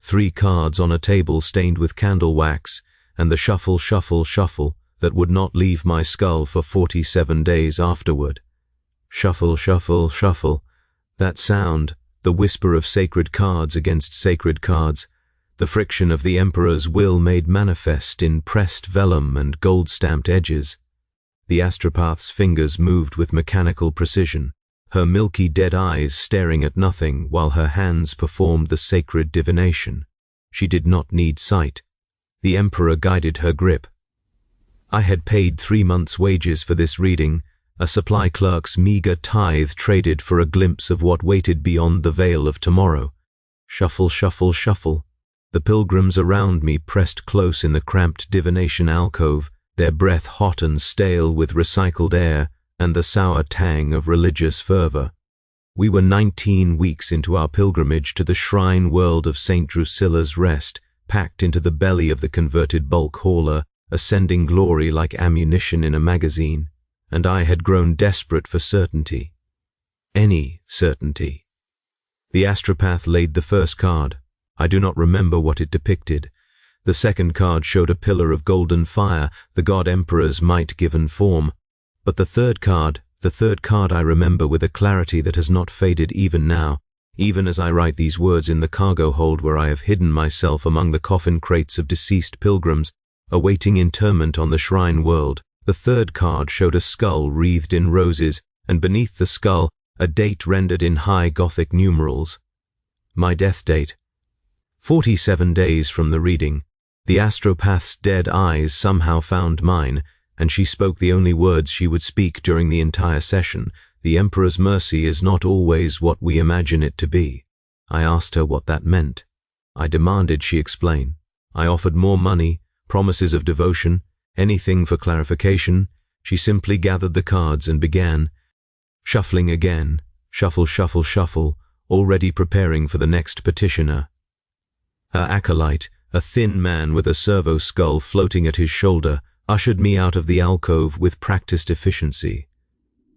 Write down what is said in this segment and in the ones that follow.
3 cards on a table stained with candle wax, and the shuffle, shuffle, shuffle that would not leave my skull for 47 days afterward. Shuffle, shuffle, shuffle. That sound, the whisper of sacred cards against sacred cards, the friction of the Emperor's will made manifest in pressed vellum and gold-stamped edges. The astropath's fingers moved with mechanical precision, her milky dead eyes staring at nothing while her hands performed the sacred divination. She did not need sight. The Emperor guided her grip. I had paid 3 months' wages for this reading, a supply clerk's meager tithe traded for a glimpse of what waited beyond the veil of tomorrow. Shuffle, shuffle, shuffle. The pilgrims around me pressed close in the cramped divination alcove, their breath hot and stale with recycled air and the sour tang of religious fervor. We were 19 weeks into our pilgrimage to the shrine world of St. Drusilla's Rest, packed into the belly of the converted bulk hauler, ascending glory like ammunition in a magazine, and I had grown desperate for certainty. Any certainty. The astropath laid the first card. I do not remember what it depicted. The second card showed a pillar of golden fire, the god Emperor's might-given form. But the third card I remember with a clarity that has not faded even now, even as I write these words in the cargo hold where I have hidden myself among the coffin crates of deceased pilgrims, awaiting interment on the shrine world. The third card showed a skull wreathed in roses, and beneath the skull, a date rendered in high Gothic numerals. My death date. 47 days from the reading. The astropath's dead eyes somehow found mine, and she spoke the only words she would speak during the entire session. The Emperor's mercy is not always what we imagine it to be. I asked her what that meant. I demanded she explain. I offered more money, promises of devotion, anything for clarification. She simply gathered the cards and began, shuffling again, shuffle, shuffle, shuffle, already preparing for the next petitioner. Her acolyte, a thin man with a servo skull floating at his shoulder, ushered me out of the alcove with practiced efficiency.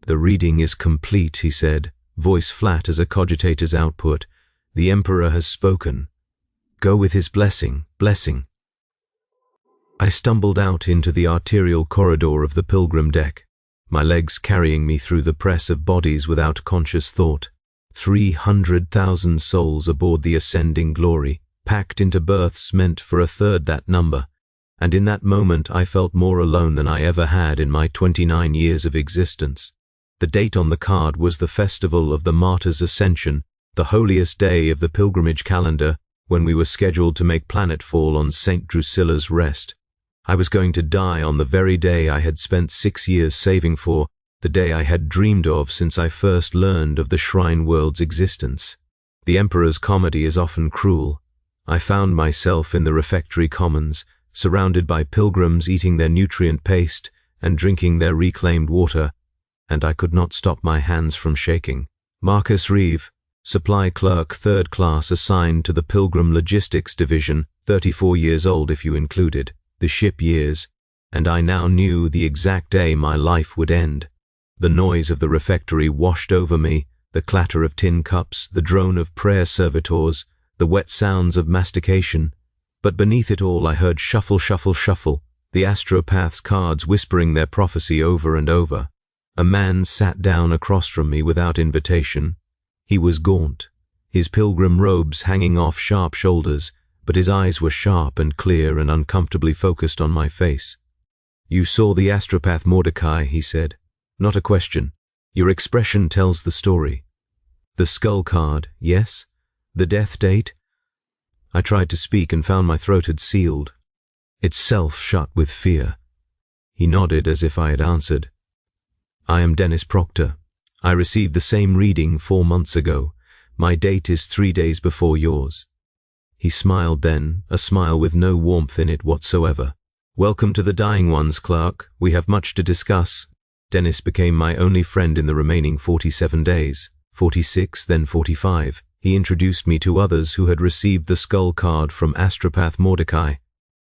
"The reading is complete," he said, voice flat as a cogitator's output. "The Emperor has spoken. Go with his blessing, blessing." I stumbled out into the arterial corridor of the pilgrim deck, my legs carrying me through the press of bodies without conscious thought. 300,000 souls aboard the ascending glory, packed into berths meant for a third that number, and in that moment I felt more alone than I ever had in my 29 years of existence. The date on the card was the festival of the Martyr's Ascension, the holiest day of the pilgrimage calendar, when we were scheduled to make planetfall on St. Drusilla's Rest. I was going to die on the very day I had spent 6 years saving for, the day I had dreamed of since I first learned of the shrine world's existence. The Emperor's comedy is often cruel. I found myself in the refectory commons, surrounded by pilgrims eating their nutrient paste and drinking their reclaimed water, and I could not stop my hands from shaking. Marcus Reeve, supply clerk 3rd class assigned to the Pilgrim Logistics Division, 34 years old if you included the ship years, and I now knew the exact day my life would end. The noise of the refectory washed over me, the clatter of tin cups, the drone of prayer servitors, the wet sounds of mastication, but beneath it all I heard shuffle, shuffle, shuffle, the astropath's cards whispering their prophecy over and over. A man sat down across from me without invitation. He was gaunt, his pilgrim robes hanging off sharp shoulders, but his eyes were sharp and clear and uncomfortably focused on my face. "You saw the astropath Mordecai," he said. "Not a question. Your expression tells the story. The skull card, yes? The death date?" I tried to speak and found my throat had sealed, itself shut with fear. He nodded as if I had answered. "I am Dennis Proctor. I received the same reading 4 months ago. My date is 3 days before yours." He smiled then, a smile with no warmth in it whatsoever. "Welcome to the Dying Ones, clerk. We have much to discuss." Dennis became my only friend in the remaining 47 days, 46, then 45. He introduced me to others who had received the skull card from astropath Mordecai,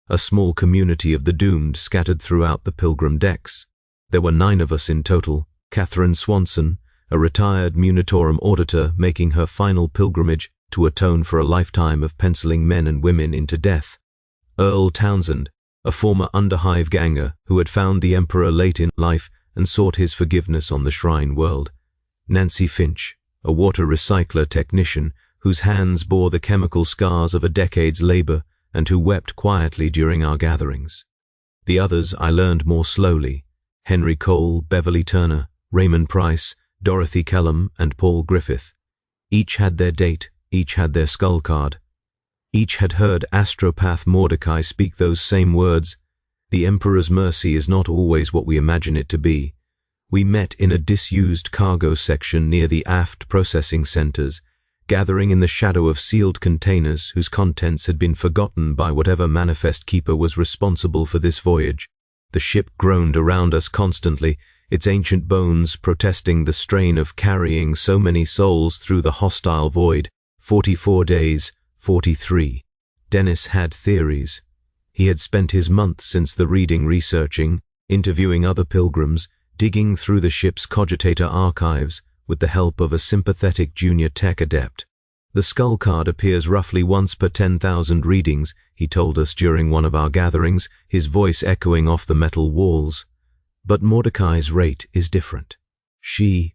a small community of the doomed scattered throughout the pilgrim decks. There were 9 of us in total. Catherine Swanson, a retired Munitorum auditor making her final pilgrimage, to atone for a lifetime of penciling men and women into death. Earl Townsend, a former Underhive ganger who had found the Emperor late in life and sought his forgiveness on the Shrine World. Nancy Finch, a water recycler technician whose hands bore the chemical scars of a decade's labor and who wept quietly during our gatherings. The others I learned more slowly: Henry Cole, Beverly Turner, Raymond Price, Dorothy Kellum, and Paul Griffith. Each had their date, each had their skull card. Each had heard astropath Mordecai speak those same words: "The Emperor's mercy is not always what we imagine it to be." We met in a disused cargo section near the aft processing centers, gathering in the shadow of sealed containers whose contents had been forgotten by whatever manifest keeper was responsible for this voyage. The ship groaned around us constantly, its ancient bones protesting the strain of carrying so many souls through the hostile void. 44 days, 43. Dennis had theories. He had spent his months since the reading researching, interviewing other pilgrims, digging through the ship's cogitator archives with the help of a sympathetic junior tech adept. The skull card appears roughly once per 10,000 readings, he told us during one of our gatherings, his voice echoing off the metal walls. But Mordecai's rate is different. She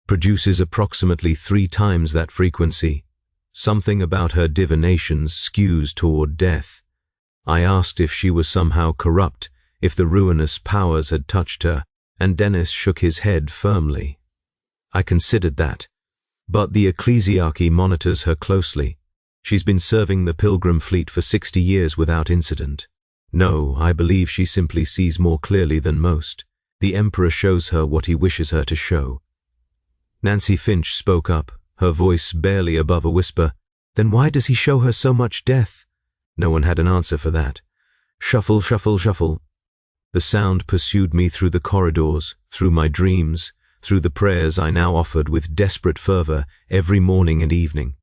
produces approximately 3 times that frequency. Something about her divinations skews toward death. I asked if she was somehow corrupt, if the ruinous powers had touched her, and Dennis shook his head firmly. I considered that, but the ecclesiarchy monitors her closely. She's been serving the pilgrim fleet for 60 years without incident. No, I believe she simply sees more clearly than most. The Emperor shows her what he wishes her to show. Nancy Finch spoke up, her voice barely above a whisper. Then why does he show her so much death? No one had an answer for that. Shuffle, shuffle, shuffle. The sound pursued me through the corridors, through my dreams, through the prayers I now offered with desperate fervor every morning and evening.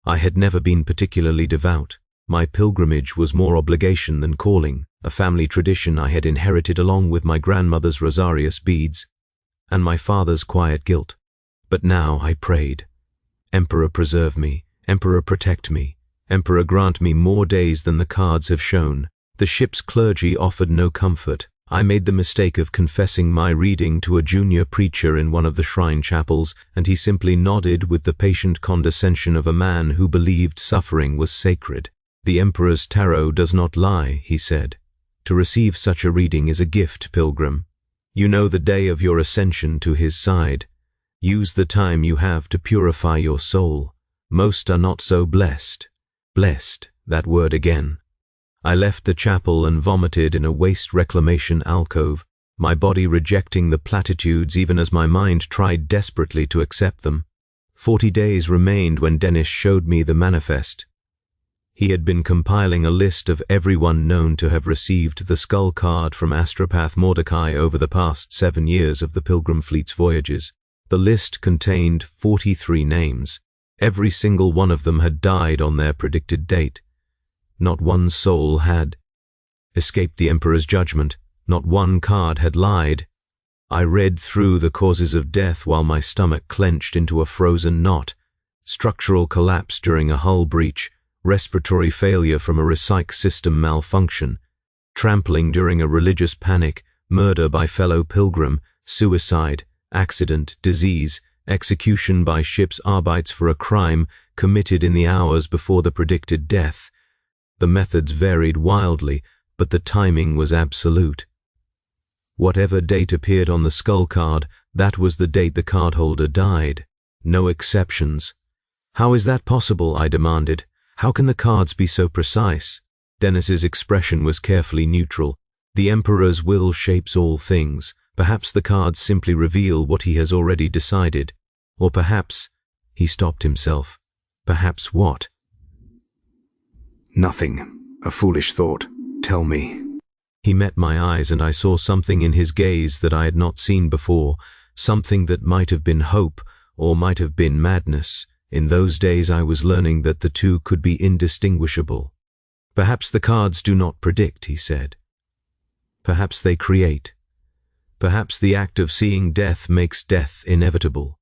I had never been particularly devout. My pilgrimage was more obligation than calling, a family tradition I had inherited along with my grandmother's rosarius beads and my father's quiet guilt. But now I prayed. Emperor, preserve me. Emperor, protect me. Emperor, grant me more days than the cards have shown. The ship's clergy offered no comfort. I made the mistake of confessing my reading to a junior preacher in one of the shrine chapels, and he simply nodded with the patient condescension of a man who believed suffering was sacred. The Emperor's tarot does not lie, he said. To receive such a reading is a gift, pilgrim. You know the day of your ascension to his side. Use the time you have to purify your soul. Most are not so blessed. Blessed, that word again. I left the chapel and vomited in a waste reclamation alcove, my body rejecting the platitudes even as my mind tried desperately to accept them. 40 days remained when Dennis showed me the manifest. He had been compiling a list of everyone known to have received the skull card from astropath Mordecai over the past 7 years of the Pilgrim Fleet's voyages. The list contained 43 names. Every single one of them had died on their predicted date. Not one soul had escaped the Emperor's judgment. Not one card had lied. I read through the causes of death while my stomach clenched into a frozen knot. Structural collapse during a hull breach, respiratory failure from a recyc system malfunction, trampling during a religious panic, murder by fellow pilgrim, suicide, accident, disease, execution by ship's Arbeits for a crime committed in the hours before the predicted death. The methods varied wildly, but the timing was absolute. Whatever date appeared on the skull card, that was the date the cardholder died. No exceptions. How is that possible? I demanded. How can the cards be so precise? Dennis's expression was carefully neutral. The Emperor's will shapes all things. Perhaps the cards simply reveal what he has already decided. Or perhaps, he stopped himself. Perhaps what? Nothing. A foolish thought. Tell me. He met my eyes and I saw something in his gaze that I had not seen before, something that might have been hope or might have been madness. In those days I was learning that the two could be indistinguishable. Perhaps the cards do not predict, he said. Perhaps they create. Perhaps the act of seeing death makes death inevitable.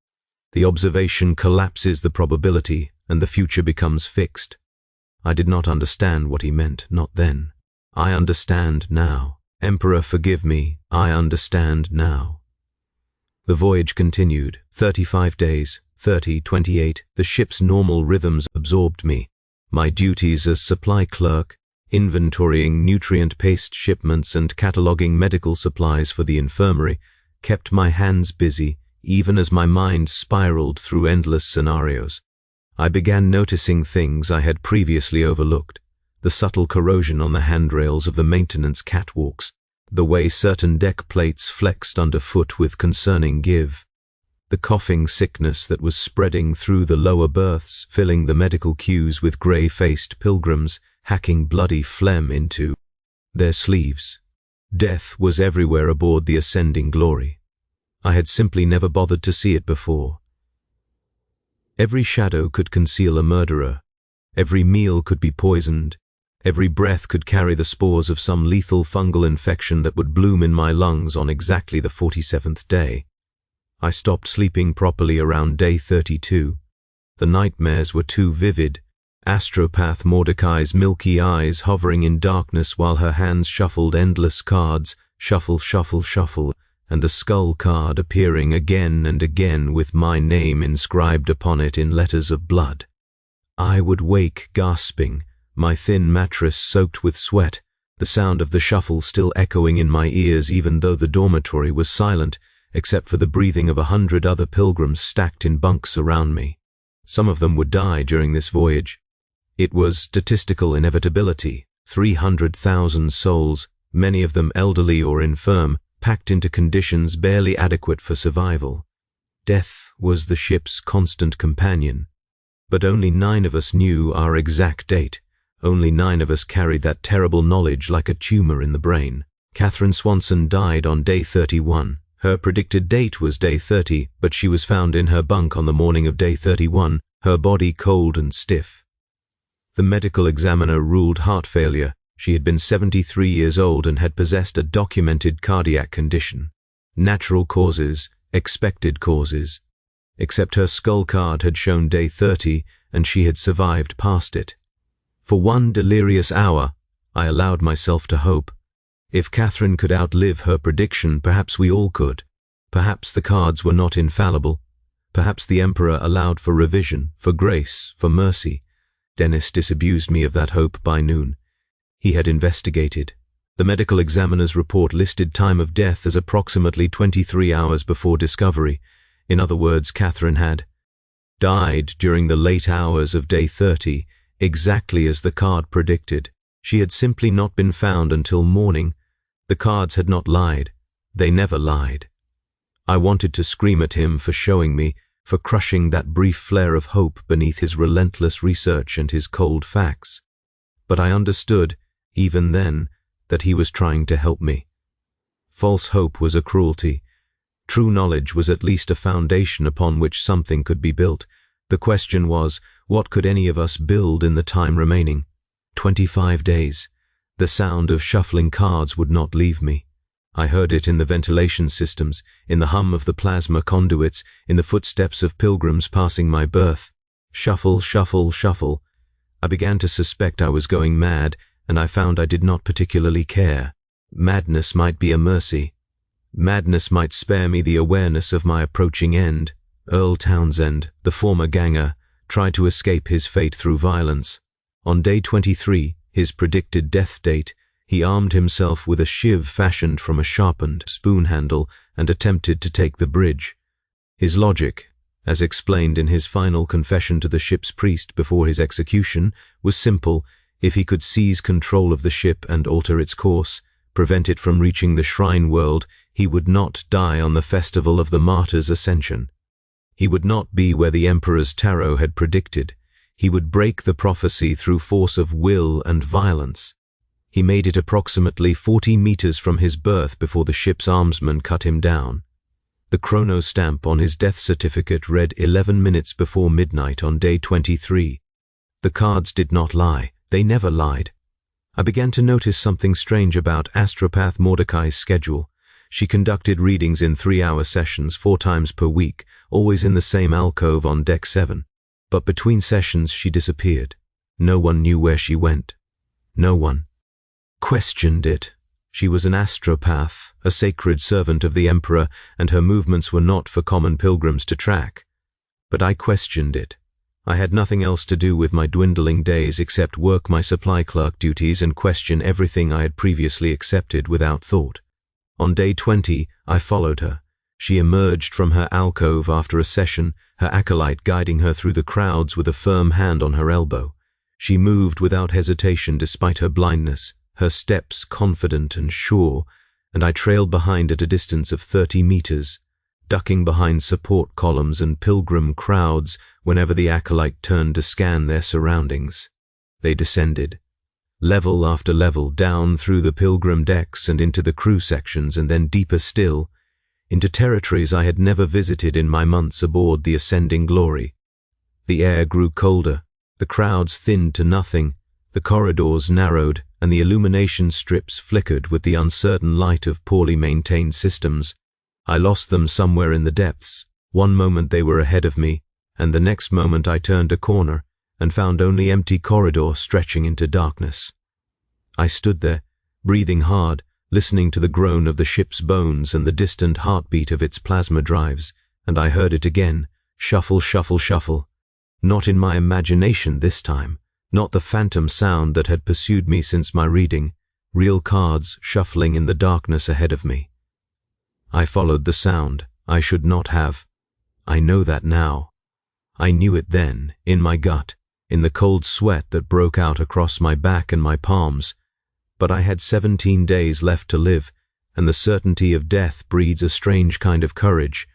The observation collapses the probability, and the future becomes fixed. I did not understand what he meant, not then. I understand now. Emperor, forgive me, I understand now. The voyage continued. 35 days, 30, 28, the ship's normal rhythms absorbed me. My duties as supply clerk, inventorying nutrient paste shipments and cataloging medical supplies for the infirmary, kept my hands busy, even as my mind spiraled through endless scenarios. I began noticing things I had previously overlooked. The subtle corrosion on the handrails of the maintenance catwalks, the way certain deck plates flexed underfoot with concerning give, the coughing sickness that was spreading through the lower berths, filling the medical queues with grey-faced pilgrims, hacking bloody phlegm into their sleeves. Death was everywhere aboard the ascending glory. I had simply never bothered to see it before. Every shadow could conceal a murderer. Every meal could be poisoned. Every breath could carry the spores of some lethal fungal infection that would bloom in my lungs on exactly the 47th day. I stopped sleeping properly around day 32. The nightmares were too vivid. Astropath Mordecai's milky eyes hovering in darkness while her hands shuffled endless cards, shuffle, shuffle, shuffle, and the skull card appearing again and again with my name inscribed upon it in letters of blood. I would wake gasping, my thin mattress soaked with sweat, the sound of the shuffle still echoing in my ears even though the dormitory was silent, except for the breathing of 100 other pilgrims stacked in bunks around me. Some of them would die during this voyage. It was statistical inevitability. 300,000 souls, many of them elderly or infirm, packed into conditions barely adequate for survival. Death was the ship's constant companion. But only 9 of us knew our exact date. Only 9 of us carried that terrible knowledge like a tumor in the brain. Catherine Swanson died on day 31. Her predicted date was day 30, but she was found in her bunk on the morning of day 31, her body cold and stiff. The medical examiner ruled heart failure. She had been 73 years old and had possessed a documented cardiac condition. Natural causes, expected causes. Except her skull card had shown day 30 and she had survived past it. For one delirious hour, I allowed myself to hope. If Catherine could outlive her prediction, perhaps we all could. Perhaps the cards were not infallible. Perhaps the Emperor allowed for revision, for grace, for mercy. Dennis disabused me of that hope by noon. He had investigated. The medical examiner's report listed time of death as approximately 23 hours before discovery. In other words, Catherine had died during the late hours of day 30, exactly as the card predicted. She had simply not been found until morning. The cards had not lied. They never lied. I wanted to scream at him for showing me, for crushing that brief flare of hope beneath his relentless research and his cold facts. But I understood, even then, that he was trying to help me. False hope was a cruelty. True knowledge was at least a foundation upon which something could be built. The question was, what could any of us build in the time remaining? 25 days. The sound of shuffling cards would not leave me. I heard it in the ventilation systems, in the hum of the plasma conduits, in the footsteps of pilgrims passing my berth. Shuffle, shuffle, shuffle. I began to suspect I was going mad, and I found I did not particularly care. Madness might be a mercy. Madness might spare me the awareness of my approaching end. Earl Townsend, the former ganger, tried to escape his fate through violence. On day 23, his predicted death date, he armed himself with a shiv fashioned from a sharpened spoon handle and attempted to take the bridge. His logic, as explained in his final confession to the ship's priest before his execution, was simple. If he could seize control of the ship and alter its course, prevent it from reaching the shrine world, he would not die on the festival of the martyr's ascension. He would not be where the Emperor's tarot had predicted. He would break the prophecy through force of will and violence. He made it approximately 40 meters from his berth before the ship's armsman cut him down. The chrono stamp on his death certificate read 11 minutes before midnight on day 23. The cards did not lie. They never lied. I began to notice something strange about Astropath Mordecai's schedule. She conducted readings in 3-hour sessions 4 times per week, always in the same alcove on deck 7. But between sessions she disappeared. No one knew where she went. No one questioned it. She was an astropath, a sacred servant of the Emperor, and her movements were not for common pilgrims to track. But I questioned it. I had nothing else to do with my dwindling days except work my supply clerk duties and question everything I had previously accepted without thought. On day 20, I followed her. She emerged from her alcove after a session, her acolyte guiding her through the crowds with a firm hand on her elbow. She moved without hesitation despite her blindness, her steps confident and sure, and I trailed behind at a distance of 30 meters, ducking behind support columns and pilgrim crowds whenever the acolyte turned to scan their surroundings. They descended, level after level, down through the pilgrim decks and into the crew sections, and then deeper still, into territories I had never visited in my months aboard the Ascending Glory. The air grew colder, the crowds thinned to nothing, the corridors narrowed, and the illumination strips flickered with the uncertain light of poorly maintained systems. I lost them somewhere in the depths. One moment they were ahead of me, and the next moment I turned a corner and found only empty corridor stretching into darkness. I stood there, breathing hard, listening to the groan of the ship's bones and the distant heartbeat of its plasma drives, and I heard it again, shuffle, shuffle, shuffle. Not in my imagination this time, not the phantom sound that had pursued me since my reading, real cards shuffling in the darkness ahead of me. I followed the sound. I should not have. I know that now. I knew it then, in my gut, in the cold sweat that broke out across my back and my palms. But I had 17 days left to live, and the certainty of death breeds a strange kind of courage.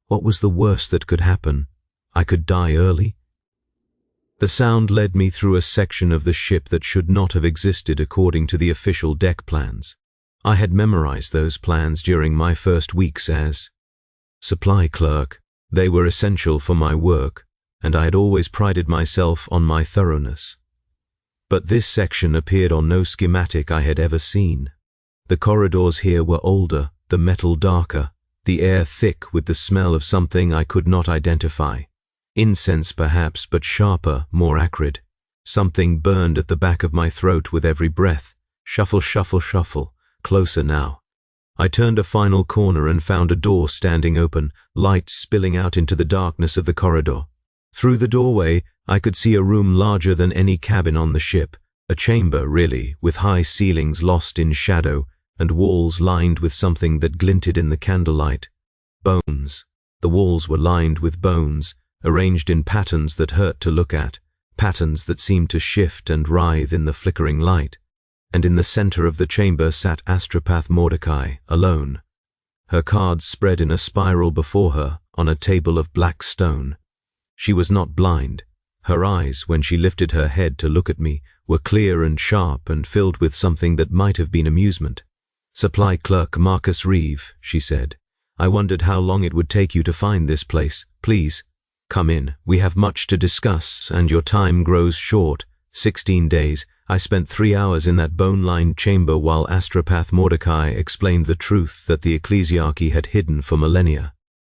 What was the worst that could happen? I could die early. The sound led me through a section of the ship that should not have existed according to the official deck plans. I had memorized those plans during my first weeks as supply clerk. They were essential for my work, and I had always prided myself on my thoroughness. But this section appeared on no schematic I had ever seen. The corridors here were older, the metal darker, the air thick with the smell of something I could not identify. Incense perhaps, but sharper, more acrid. Something burned at the back of my throat with every breath. Shuffle, shuffle, shuffle. Closer now. I turned a final corner and found a door standing open, light spilling out into the darkness of the corridor. Through the doorway, I could see a room larger than any cabin on the ship, a chamber, really, with high ceilings lost in shadow and walls lined with something that glinted in the candlelight. Bones. The walls were lined with bones, arranged in patterns that hurt to look at, patterns that seemed to shift and writhe in the flickering light. And in the center of the chamber sat astropath Mordecai, alone. Her cards spread in a spiral before her on a table of black stone. She was not blind. Her eyes, when she lifted her head to look at me, were clear and sharp and filled with something that might have been amusement. "Supply clerk Marcus Reeve," she said. "I wondered how long it would take you to find this place. Please, come in. We have much to discuss, and your time grows short. 16 days. I spent 3 hours in that bone-lined chamber while astropath Mordecai explained the truth that the ecclesiarchy had hidden for millennia.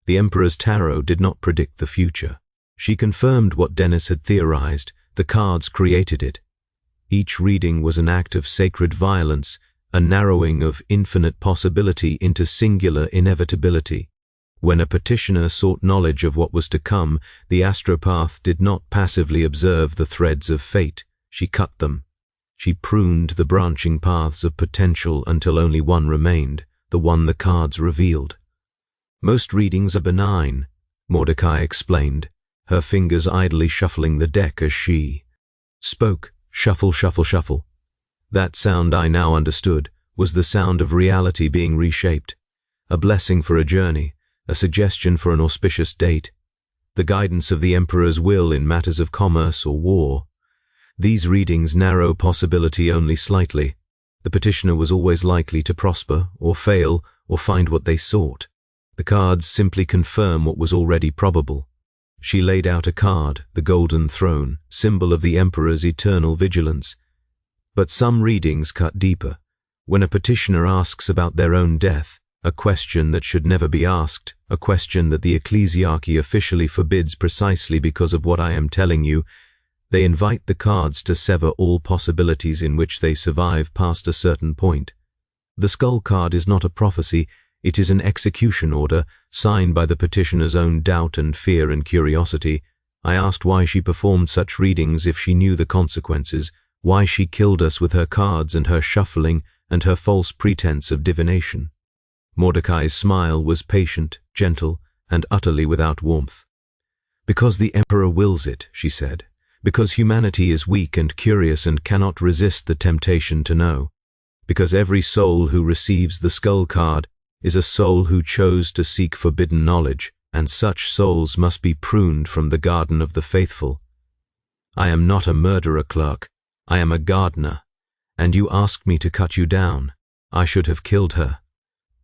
The Emperor's tarot did not predict the future. She confirmed what Dennis had theorized. The cards created it. Each reading was an act of sacred violence, a narrowing of infinite possibility into singular inevitability. When a petitioner sought knowledge of what was to come, the astropath did not passively observe the threads of fate. She cut them. She pruned the branching paths of potential until only one remained, the one the cards revealed. "Most readings are benign," Mordecai explained, her fingers idly shuffling the deck as she spoke. Shuffle, shuffle, shuffle. That sound, I now understood, was the sound of reality being reshaped. A blessing for a journey, a suggestion for an auspicious date, the guidance of the Emperor's will in matters of commerce or war. These readings narrow possibility only slightly. The petitioner was always likely to prosper, or fail, or find what they sought. The cards simply confirm what was already probable. She laid out a card, the Golden Throne, symbol of the Emperor's eternal vigilance. But some readings cut deeper. When a petitioner asks about their own death, a question that should never be asked, a question that the ecclesiarchy officially forbids precisely because of what I am telling you. They invite the cards to sever all possibilities in which they survive past a certain point. The skull card is not a prophecy, it is an execution order, signed by the petitioner's own doubt and fear and curiosity. I asked why she performed such readings if she knew the consequences, why she killed us with her cards and her shuffling and her false pretense of divination. Mordecai's smile was patient, gentle, and utterly without warmth. "Because the Emperor wills it," she said. "Because humanity is weak and curious and cannot resist the temptation to know. Because every soul who receives the skull card is a soul who chose to seek forbidden knowledge, and such souls must be pruned from the garden of the faithful. I am not a murderer, clerk. I am a gardener. And you asked me to cut you down. I should have killed her."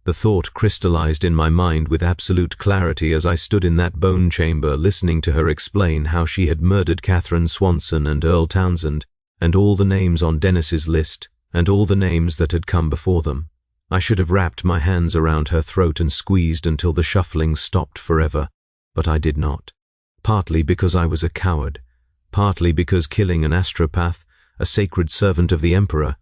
The thought crystallized in my mind with absolute clarity as I stood in that bone chamber listening to her explain how she had murdered Catherine Swanson and Earl Townsend, and all the names on Dennis's list, and all the names that had come before them. I should have wrapped my hands around her throat and squeezed until the shuffling stopped forever, but I did not. Partly because I was a coward, partly because killing an astropath, a sacred servant of the Emperor,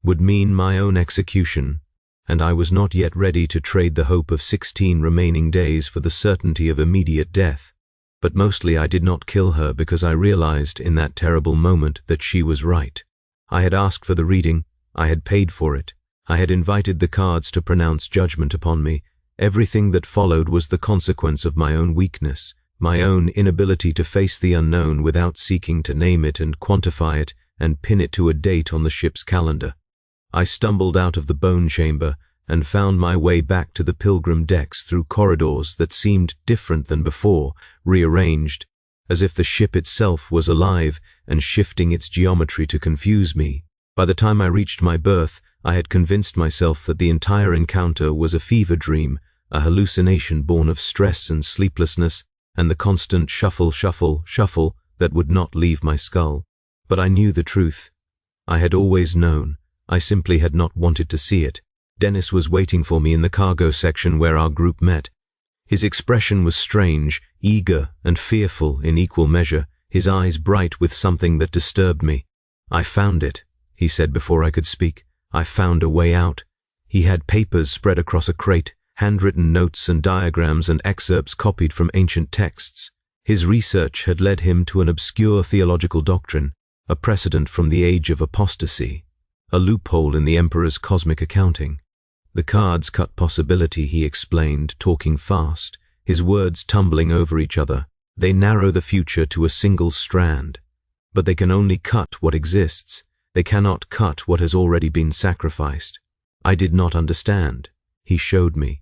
would mean my own execution, and I was not yet ready to trade the hope of 16 remaining days for the certainty of immediate death. But mostly I did not kill her because I realized in that terrible moment that she was right. I had asked for the reading, I had paid for it, I had invited the cards to pronounce judgment upon me. Everything that followed was the consequence of my own weakness, my own inability to face the unknown without seeking to name it and quantify it and pin it to a date on the ship's calendar. I stumbled out of the bone chamber and found my way back to the pilgrim decks through corridors that seemed different than before, rearranged, as if the ship itself was alive and shifting its geometry to confuse me. By the time I reached my berth, I had convinced myself that the entire encounter was a fever dream, a hallucination born of stress and sleeplessness, and the constant shuffle, shuffle, shuffle that would not leave my skull. But I knew the truth. I had always known. I simply had not wanted to see it. Dennis was waiting for me in the cargo section where our group met. His expression was strange, eager and fearful in equal measure, his eyes bright with something that disturbed me. "I found it," he said before I could speak. "I found a way out." He had papers spread across a crate, handwritten notes and diagrams and excerpts copied from ancient texts. His research had led him to an obscure theological doctrine, a precedent from the age of apostasy, a loophole in the Emperor's cosmic accounting. The cards cut possibility, he explained, talking fast, his words tumbling over each other. They narrow the future to a single strand. But they can only cut what exists. They cannot cut what has already been sacrificed. I did not understand. He showed me.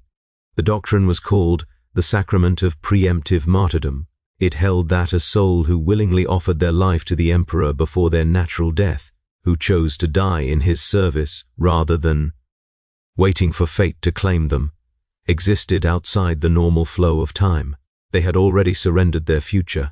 The doctrine was called the Sacrament of Preemptive Martyrdom. It held that a soul who willingly offered their life to the Emperor before their natural death, who chose to die in his service rather than waiting for fate to claim them, existed outside the normal flow of time. They had already surrendered their future.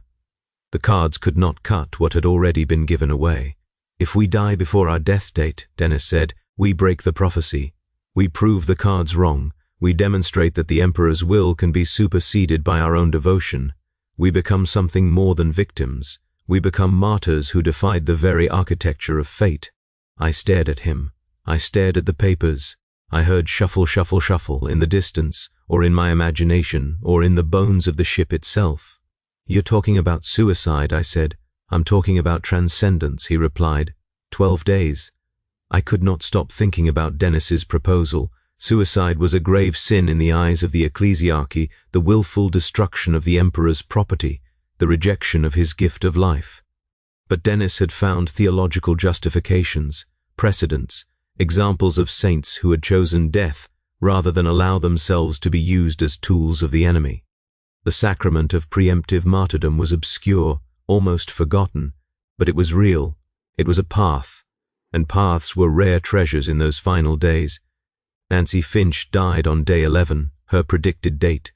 The cards could not cut what had already been given away. "If we die before our death date," Dennis said, "we break the prophecy. We prove the cards wrong. We demonstrate that the Emperor's will can be superseded by our own devotion. We become something more than victims. We become martyrs who defied the very architecture of fate." I stared at him. I stared at the papers. I heard shuffle, shuffle, shuffle in the distance, or in my imagination, or in the bones of the ship itself. "You're talking about suicide," I said. "I'm talking about transcendence," he replied. 12 days. I could not stop thinking about Dennis's proposal. Suicide was a grave sin in the eyes of the ecclesiarchy, the willful destruction of the Emperor's property, the rejection of his gift of life. But Dennis had found theological justifications, precedents, examples of saints who had chosen death rather than allow themselves to be used as tools of the enemy. The sacrament of preemptive martyrdom was obscure, almost forgotten, but it was real. It was a path, and paths were rare treasures in those final days. Nancy Finch died on day 11, her predicted date.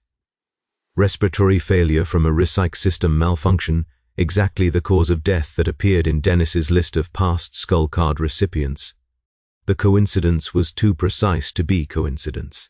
Respiratory failure from a recyc system malfunction, exactly the cause of death that appeared in Dennis's list of past skull card recipients. The coincidence was too precise to be coincidence.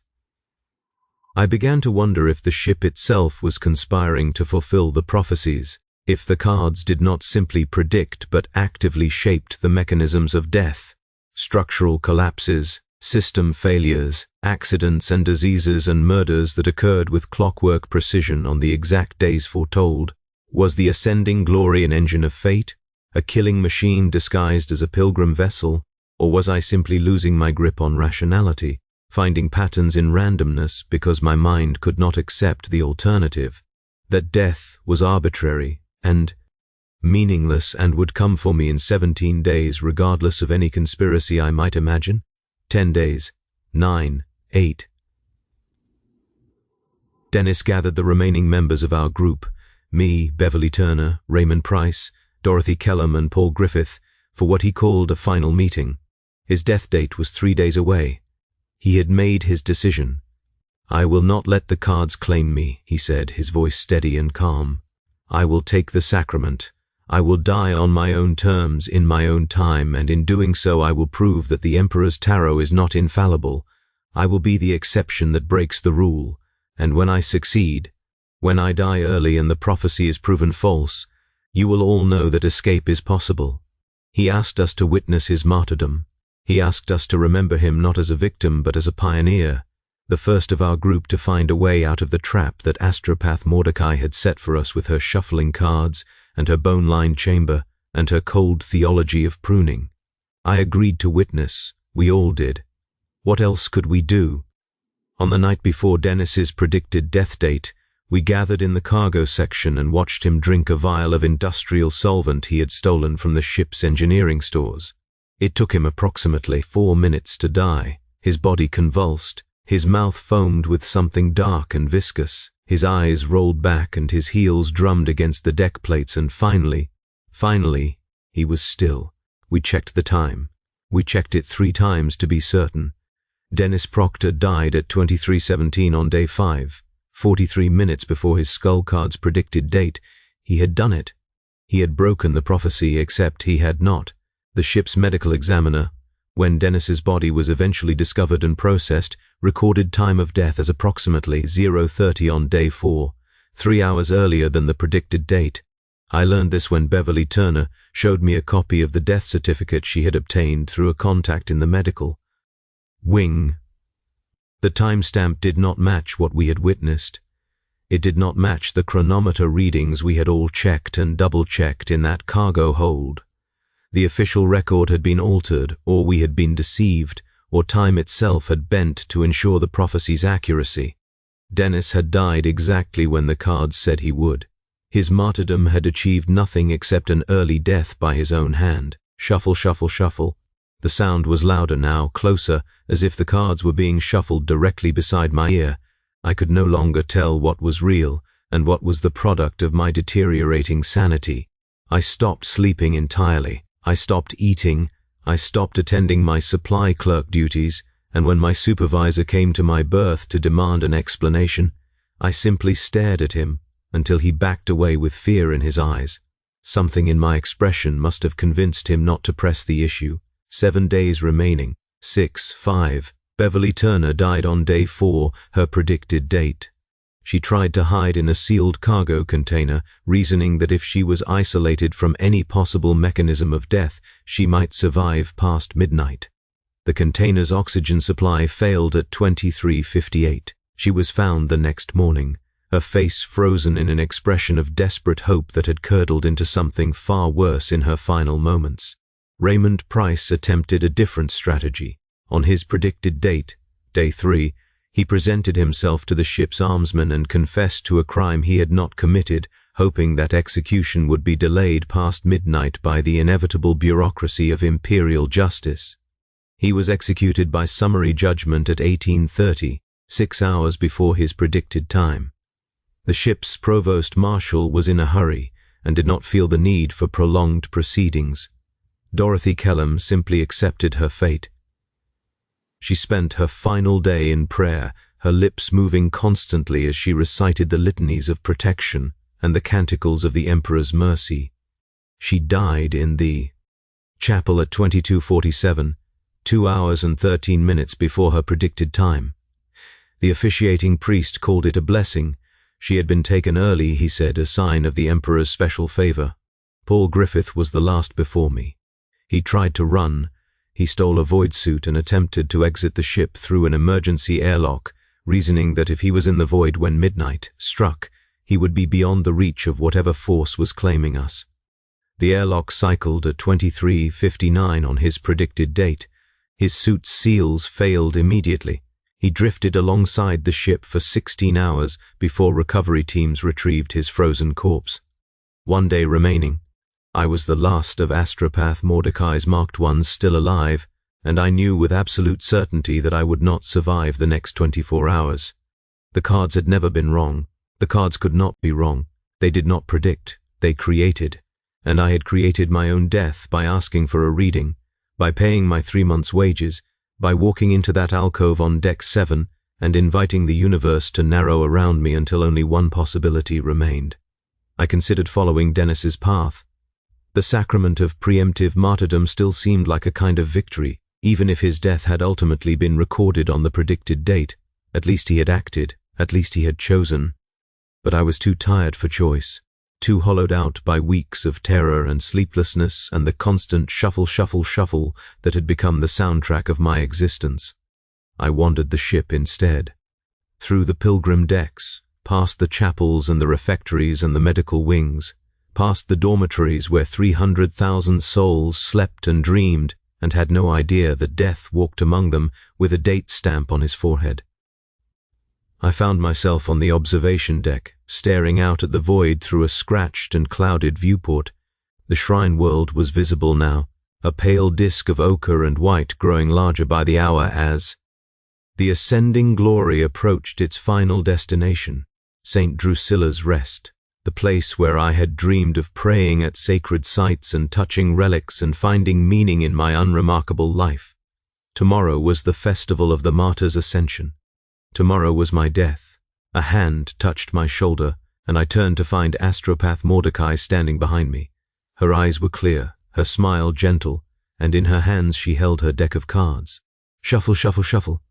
I began to wonder if the ship itself was conspiring to fulfill the prophecies, if the cards did not simply predict but actively shaped the mechanisms of death, structural collapses, system failures, accidents and diseases and murders that occurred with clockwork precision on the exact days foretold. Was the ascending glory an engine of fate, a killing machine disguised as a pilgrim vessel, or was I simply losing my grip on rationality, finding patterns in randomness because my mind could not accept the alternative, that death was arbitrary and meaningless and would come for me in 17 days regardless of any conspiracy I might imagine? 10 days, 9, 8. Dennis gathered the remaining members of our group, me, Beverly Turner, Raymond Price, Dorothy Kellum and Paul Griffith, for what he called a final meeting. His death date was 3 days away. He had made his decision. "I will not let the cards claim me," he said, his voice steady and calm. "I will take the sacrament. I will die on my own terms, in my own time, and in doing so I will prove that the Emperor's tarot is not infallible. I will be the exception that breaks the rule, and when I succeed, when I die early and the prophecy is proven false, you will all know that escape is possible." He asked us to witness his martyrdom. He asked us to remember him not as a victim but as a pioneer, the first of our group to find a way out of the trap that astropath Mordecai had set for us with her shuffling cards and her bone-lined chamber and her cold theology of pruning. I agreed to witness. We all did. What else could we do? On the night before Dennis's predicted death date, we gathered in the cargo section and watched him drink a vial of industrial solvent he had stolen from the ship's engineering stores. It took him approximately 4 minutes to die. His body convulsed, his mouth foamed with something dark and viscous, his eyes rolled back and his heels drummed against the deck plates, and finally, he was still. We checked the time. We checked it 3 times to be certain. Dennis Proctor died at 23:17 on day 5, 43 minutes before his skull card's predicted date. He had done it. He had broken the prophecy, except he had not. The ship's medical examiner, when Dennis's body was eventually discovered and processed, recorded time of death as approximately 0:30 on day 4, 3 hours earlier than the predicted date. I learned this when Beverly Turner showed me a copy of the death certificate she had obtained through a contact in the medical wing. The timestamp did not match what we had witnessed. It did not match the chronometer readings we had all checked and double-checked in that cargo hold. The official record had been altered, or we had been deceived, or time itself had bent to ensure the prophecy's accuracy. Dennis had died exactly when the cards said he would. His martyrdom had achieved nothing except an early death by his own hand. Shuffle, shuffle, shuffle. The sound was louder now, closer, as if the cards were being shuffled directly beside my ear. I could no longer tell what was real and what was the product of my deteriorating sanity. I stopped sleeping entirely. I stopped eating, I stopped attending my supply clerk duties, and when my supervisor came to my berth to demand an explanation, I simply stared at him until he backed away with fear in his eyes. Something in my expression must have convinced him not to press the issue. 7 days remaining. 6/5. Beverly Turner died on day 4, her predicted date. She tried to hide in a sealed cargo container, reasoning that if she was isolated from any possible mechanism of death, she might survive past midnight. The container's oxygen supply failed at 23:58. She was found the next morning, her face frozen in an expression of desperate hope that had curdled into something far worse in her final moments. Raymond Price attempted a different strategy. On his predicted date, day 3, he presented himself to the ship's armsman and confessed to a crime he had not committed, hoping that execution would be delayed past midnight by the inevitable bureaucracy of Imperial justice. He was executed by summary judgment at 18:30, 6 hours before his predicted time. The ship's provost marshal was in a hurry and did not feel the need for prolonged proceedings. Dorothy Kellum simply accepted her fate. She spent her final day in prayer, her lips moving constantly as she recited the litanies of protection and the canticles of the Emperor's mercy. She died in the chapel at 22:47, 2 hours and 13 minutes before her predicted time. The officiating priest called it a blessing. She had been taken early, he said, a sign of the Emperor's special favor. Paul Griffith was the last before me. He tried to run. He stole a void suit and attempted to exit the ship through an emergency airlock, reasoning that if he was in the void when midnight struck, he would be beyond the reach of whatever force was claiming us. The airlock cycled at 23:59 on his predicted date. His suit's seals failed immediately. He drifted alongside the ship for 16 hours before recovery teams retrieved his frozen corpse. 1 day remaining. I was the last of Astropath Mordecai's marked ones still alive, and I knew with absolute certainty that I would not survive the next 24 hours. The cards had never been wrong. The cards could not be wrong. They did not predict. They created. And I had created my own death by asking for a reading, by paying my 3 months' wages, by walking into that alcove on Deck 7 and inviting the universe to narrow around me until only one possibility remained. I considered following Dennis's path. The sacrament of preemptive martyrdom still seemed like a kind of victory, even if his death had ultimately been recorded on the predicted date. At least he had acted, at least he had chosen. But I was too tired for choice, too hollowed out by weeks of terror and sleeplessness and the constant shuffle, shuffle, shuffle that had become the soundtrack of my existence. I wandered the ship instead, through the pilgrim decks, past the chapels and the refectories and the medical wings, past the dormitories where 300,000 souls slept and dreamed and had no idea that death walked among them with a date stamp on his forehead. I found myself on the observation deck, staring out at the void through a scratched and clouded viewport. The shrine world was visible now, a pale disk of ochre and white growing larger by the hour as the ascending glory approached its final destination, St. Drusilla's Rest, the place where I had dreamed of praying at sacred sites and touching relics and finding meaning in my unremarkable life. Tomorrow was the festival of the martyr's ascension. Tomorrow was my death. A hand touched my shoulder, and I turned to find Astropath Mordecai standing behind me. Her eyes were clear, her smile gentle, and in her hands she held her deck of cards. Shuffle, shuffle, shuffle.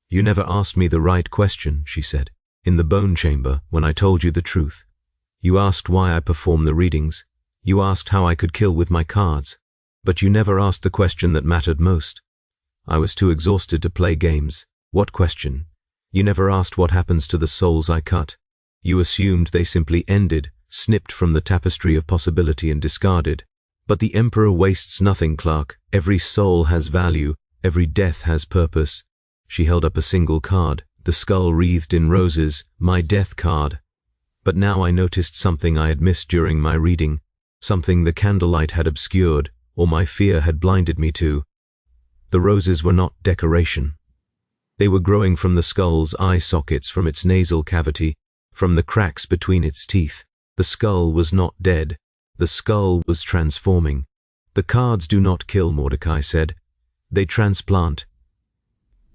You never asked me the right question, she said, in the bone chamber when I told you the truth. You asked why I performed the readings. You asked how I could kill with my cards. But you never asked the question that mattered most. I was too exhausted to play games. What question? You never asked what happens to the souls I cut. You assumed they simply ended, snipped from the tapestry of possibility and discarded. But the Emperor wastes nothing, Clark. Every soul has value. Every death has purpose. She held up a single card, the skull wreathed in roses, my death card. But now I noticed something I had missed during my reading, something the candlelight had obscured, or my fear had blinded me to. The roses were not decoration. They were growing from the skull's eye sockets, from its nasal cavity, from the cracks between its teeth. The skull was not dead. The skull was transforming. The cards do not kill, Mordecai said. They transplant.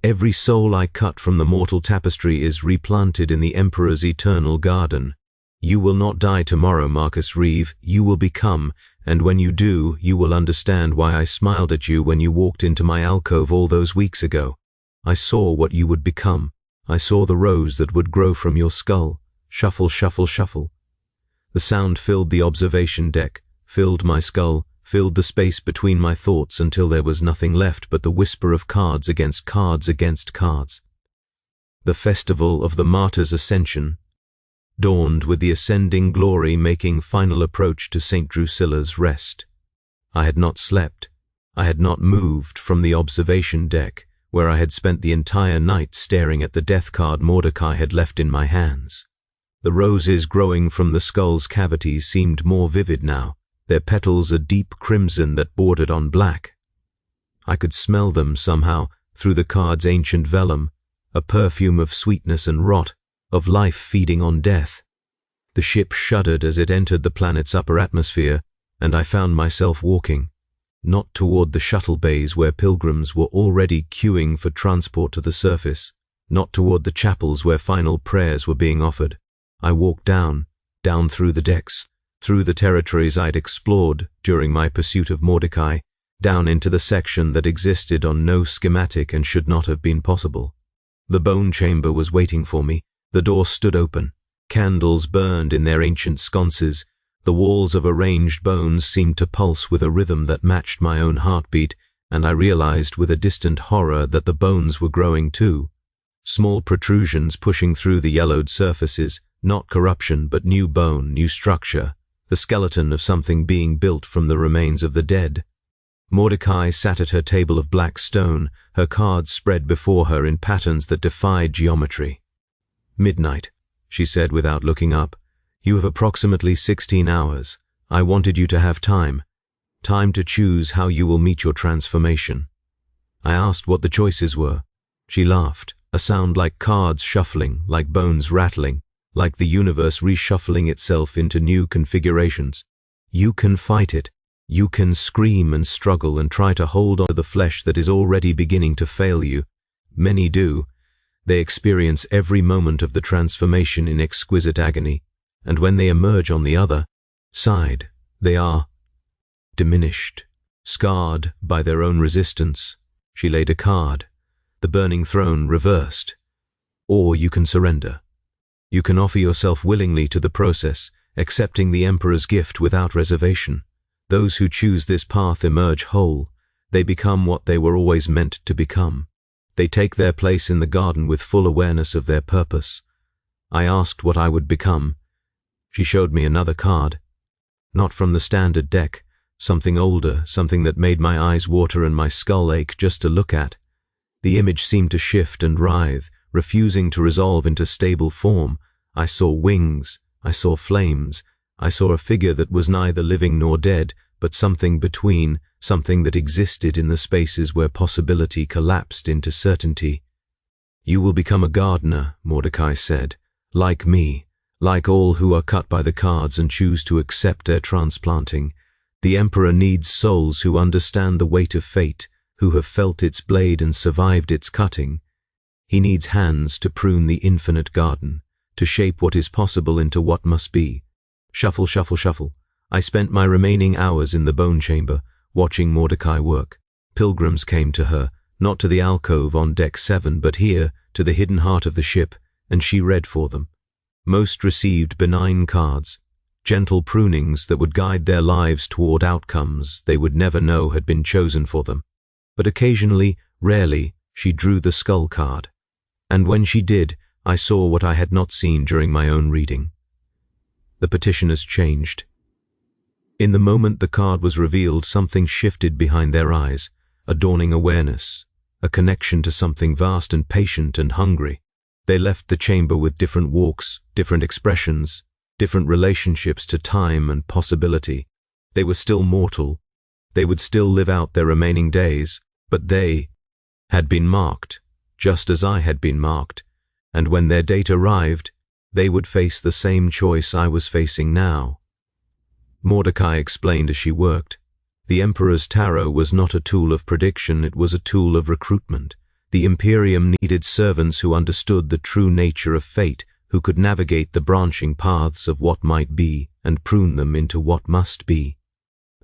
Every soul I cut from the mortal tapestry is replanted in the Emperor's eternal garden. You will not die tomorrow, Marcus Reeve. You will become, and when you do, you will understand why I smiled at you when you walked into my alcove all those weeks ago. I saw what you would become. I saw the rose that would grow from your skull. Shuffle, shuffle, shuffle. The sound filled the observation deck, filled my skull, filled the space between my thoughts until there was nothing left but the whisper of cards against cards against cards. The festival of the martyr's ascension dawned with the ascending glory making final approach to St. Drusilla's Rest. I had not slept. I had not moved from the observation deck, where I had spent the entire night staring at the death card Mordecai had left in my hands. The roses growing from the skull's cavities seemed more vivid now, their petals a deep crimson that bordered on black. I could smell them somehow through the card's ancient vellum, a perfume of sweetness and rot, of life feeding on death. The ship shuddered as it entered the planet's upper atmosphere, and I found myself walking, not toward the shuttle bays where pilgrims were already queuing for transport to the surface, not toward the chapels where final prayers were being offered. I walked down through the decks, through the territories I'd explored during my pursuit of Mordecai, down into the section that existed on no schematic and should not have been possible. The bone chamber was waiting for me. The door stood open. Candles burned in their ancient sconces. The walls of arranged bones seemed to pulse with a rhythm that matched my own heartbeat, and I realized with a distant horror that the bones were growing too. Small protrusions pushing through the yellowed surfaces, not corruption but new bone, new structure, the skeleton of something being built from the remains of the dead. Mordecai sat at her table of black stone, her cards spread before her in patterns that defied geometry. "Midnight," she said without looking up. "You have approximately 16 hours. I wanted you to have time. Time to choose how you will meet your transformation." I asked what the choices were. She laughed, a sound like cards shuffling, like bones rattling, like the universe reshuffling itself into new configurations. "You can fight it. You can scream and struggle and try to hold on to the flesh that is already beginning to fail you. Many do. They experience every moment of the transformation in exquisite agony, and when they emerge on the other side, they are diminished, scarred by their own resistance." She laid a card, the burning throne reversed. "Or you can surrender. You can offer yourself willingly to the process, accepting the Emperor's gift without reservation. Those who choose this path emerge whole. They become what they were always meant to become. They take their place in the garden with full awareness of their purpose." I asked what I would become. She showed me another card. Not from the standard deck, something older, something that made my eyes water and my skull ache just to look at. The image seemed to shift and writhe, refusing to resolve into stable form. I saw wings, I saw flames, I saw a figure that was neither living nor dead, but something between, something that existed in the spaces where possibility collapsed into certainty. "You will become a gardener," Mordecai said, "like me, like all who are cut by the cards and choose to accept their transplanting. The Emperor needs souls who understand the weight of fate, who have felt its blade and survived its cutting. He needs hands to prune the infinite garden, to shape what is possible into what must be." Shuffle, shuffle, shuffle. I spent my remaining hours in the bone chamber, watching Mordecai work. Pilgrims came to her, not to the alcove on deck 7, but here, to the hidden heart of the ship, and she read for them. Most received benign cards, gentle prunings that would guide their lives toward outcomes they would never know had been chosen for them. But occasionally, rarely, she drew the skull card. And when she did, I saw what I had not seen during my own reading. The petitioners changed. In the moment the card was revealed, something shifted behind their eyes, a dawning awareness, a connection to something vast and patient and hungry. They left the chamber with different walks, different expressions, different relationships to time and possibility. They were still mortal. They would still live out their remaining days, but they had been marked, just as I had been marked, and when their date arrived, they would face the same choice I was facing now. Mordecai explained as she worked. The Emperor's tarot was not a tool of prediction, it was a tool of recruitment. The Imperium needed servants who understood the true nature of fate, who could navigate the branching paths of what might be and prune them into what must be.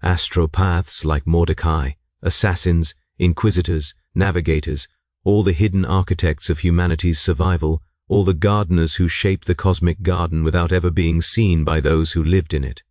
Astropaths like Mordecai, assassins, inquisitors, navigators, all the hidden architects of humanity's survival, all the gardeners who shaped the cosmic garden without ever being seen by those who lived in it.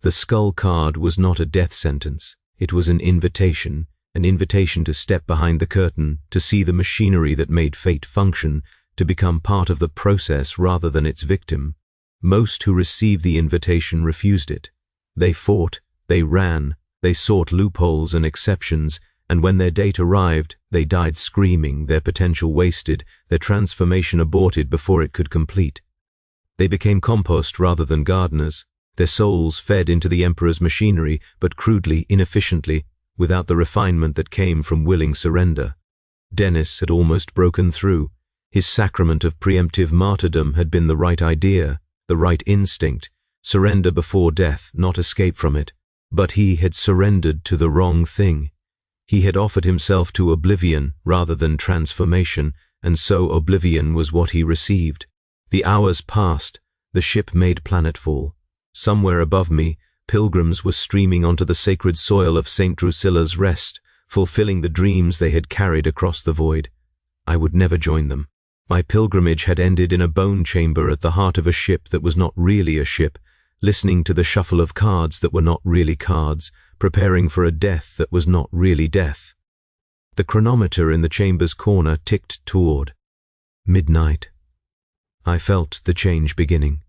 The skull card was not a death sentence. It was an invitation to step behind the curtain, to see the machinery that made fate function, to become part of the process rather than its victim. Most who received the invitation refused it. They fought, they ran, they sought loopholes and exceptions, and when their date arrived, they died screaming, their potential wasted, their transformation aborted before it could complete. They became compost rather than gardeners, their souls fed into the Emperor's machinery, but crudely, inefficiently, without the refinement that came from willing surrender. Dennis had almost broken through. His sacrament of preemptive martyrdom had been the right idea, the right instinct, surrender before death, not escape from it. But he had surrendered to the wrong thing. He had offered himself to oblivion rather than transformation, and so oblivion was what he received. The hours passed, the ship made planetfall. Somewhere above me, pilgrims were streaming onto the sacred soil of St. Drusilla's rest, fulfilling the dreams they had carried across the void. I would never join them. My pilgrimage had ended in a bone chamber at the heart of a ship that was not really a ship, listening to the shuffle of cards that were not really cards, preparing for a death that was not really death. The chronometer in the chamber's corner ticked toward midnight. I felt the change beginning,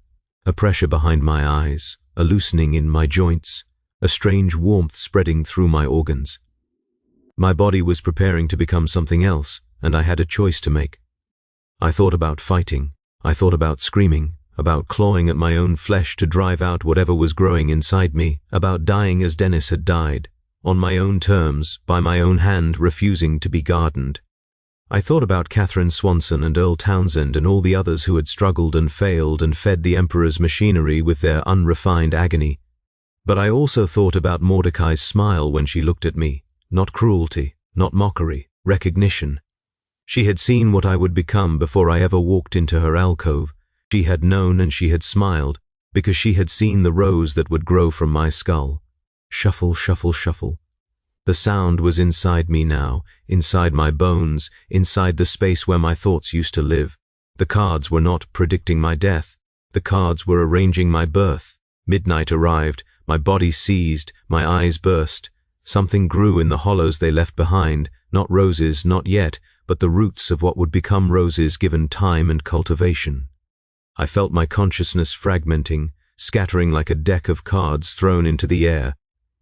a pressure behind my eyes, a loosening in my joints, a strange warmth spreading through my organs. My body was preparing to become something else, and I had a choice to make. I thought about fighting. I thought about screaming, about clawing at my own flesh to drive out whatever was growing inside me, about dying as Dennis had died, on my own terms, by my own hand, refusing to be gardened. I thought about Catherine Swanson and Earl Townsend and all the others who had struggled and failed and fed the Emperor's machinery with their unrefined agony. But I also thought about Mordecai's smile when she looked at me, not cruelty, not mockery, recognition. She had seen what I would become before I ever walked into her alcove. She had known and she had smiled, because she had seen the rose that would grow from my skull. Shuffle, shuffle, shuffle. The sound was inside me now, inside my bones, inside the space where my thoughts used to live. The cards were not predicting my death. The cards were arranging my birth. Midnight arrived, my body seized, my eyes burst. Something grew in the hollows they left behind, not roses, not yet, but the roots of what would become roses given time and cultivation. I felt my consciousness fragmenting, scattering like a deck of cards thrown into the air,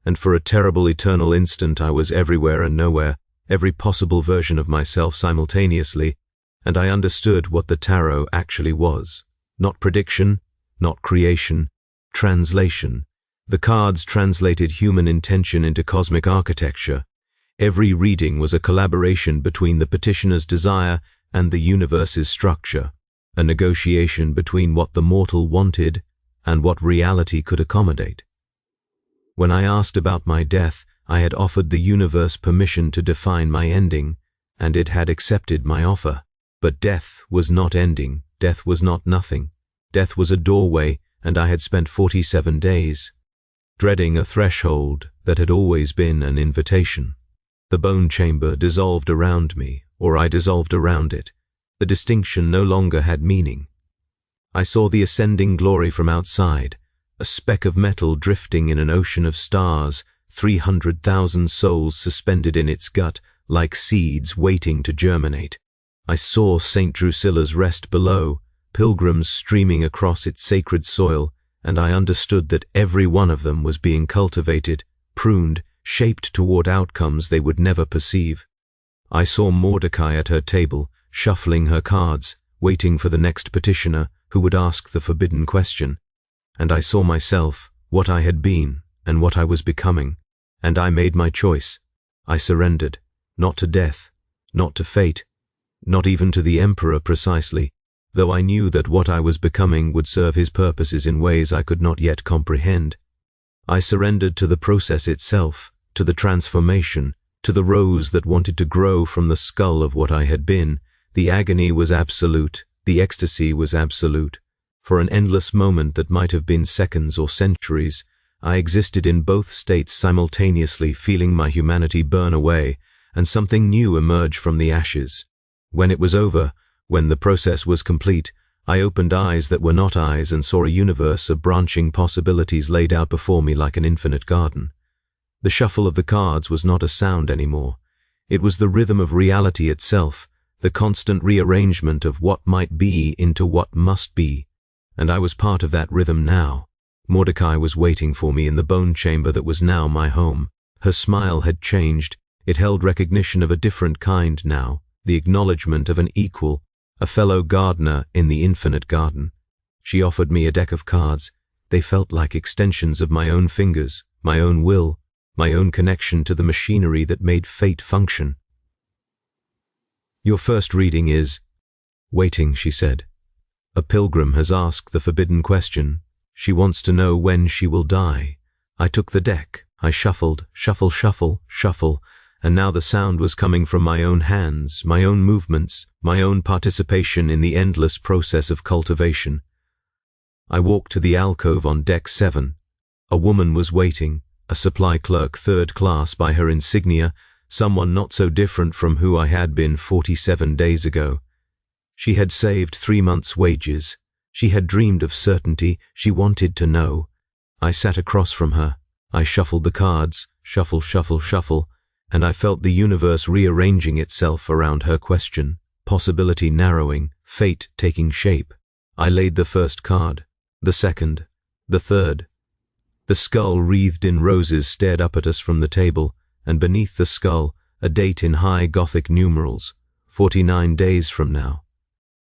and for a terrible eternal instant I was everywhere and nowhere, every possible version of myself simultaneously, and I understood what the tarot actually was. Not prediction, not creation, translation. The cards translated human intention into cosmic architecture. Every reading was a collaboration between the petitioner's desire and the universe's structure, a negotiation between what the mortal wanted and what reality could accommodate. When I asked about my death, I had offered the universe permission to define my ending, and it had accepted my offer. But death was not ending, death was not nothing. Death was a doorway, and I had spent 47 days, dreading a threshold that had always been an invitation. The bone chamber dissolved around me, or I dissolved around it. The distinction no longer had meaning. I saw the ascending glory from outside, a speck of metal drifting in an ocean of stars, 300,000 souls suspended in its gut, like seeds waiting to germinate. I saw St. Drusilla's rest below, pilgrims streaming across its sacred soil, and I understood that every one of them was being cultivated, pruned, shaped toward outcomes they would never perceive. I saw Mordecai at her table, shuffling her cards, waiting for the next petitioner who would ask the forbidden question. And I saw myself, what I had been, and what I was becoming, and I made my choice. I surrendered, not to death, not to fate, not even to the Emperor precisely, though I knew that what I was becoming would serve his purposes in ways I could not yet comprehend. I surrendered to the process itself, to the transformation, to the rose that wanted to grow from the skull of what I had been. The agony was absolute, the ecstasy was absolute. For an endless moment that might have been seconds or centuries, I existed in both states simultaneously, feeling my humanity burn away and something new emerge from the ashes. When it was over, when the process was complete, I opened eyes that were not eyes and saw a universe of branching possibilities laid out before me like an infinite garden. The shuffle of the cards was not a sound anymore. It was the rhythm of reality itself, the constant rearrangement of what might be into what must be. And I was part of that rhythm now. Mordecai was waiting for me in the bone chamber that was now my home. Her smile had changed. It held recognition of a different kind now, the acknowledgement of an equal, a fellow gardener in the infinite garden. She offered me a deck of cards. They felt like extensions of my own fingers, my own will, my own connection to the machinery that made fate function. Your first reading is waiting, she said. A pilgrim has asked the forbidden question. She wants to know when she will die. I took the deck. I shuffled, shuffle, shuffle, shuffle, and now the sound was coming from my own hands, my own movements, my own participation in the endless process of cultivation. I walked to the alcove on deck 7. A woman was waiting, a supply clerk 3rd class by her insignia, someone not so different from who I had been 47 days ago. She had saved 3 months' wages. She had dreamed of certainty. She wanted to know. I sat across from her. I shuffled the cards, shuffle, shuffle, shuffle, and I felt the universe rearranging itself around her question, possibility narrowing, fate taking shape. I laid the first card, the second, the third. The skull wreathed in roses stared up at us from the table, and beneath the skull, a date in high Gothic numerals, 49 days from now.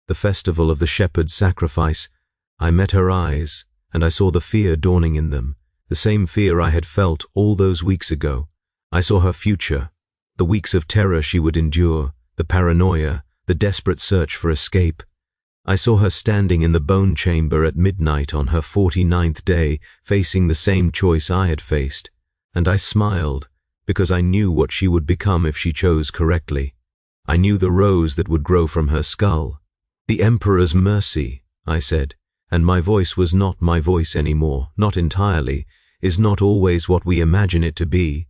The festival of the shepherd's sacrifice. I met her eyes, and I saw the fear dawning in them, the same fear I had felt all those weeks ago. I saw her future, the weeks of terror she would endure, the paranoia, the desperate search for escape. I saw her standing in the bone chamber at midnight on her 49th day, facing the same choice I had faced, and I smiled, because I knew what she would become if she chose correctly. I knew the rose that would grow from her skull. The Emperor's mercy, I said, and my voice was not my voice anymore, not entirely, is not always what we imagine it to be.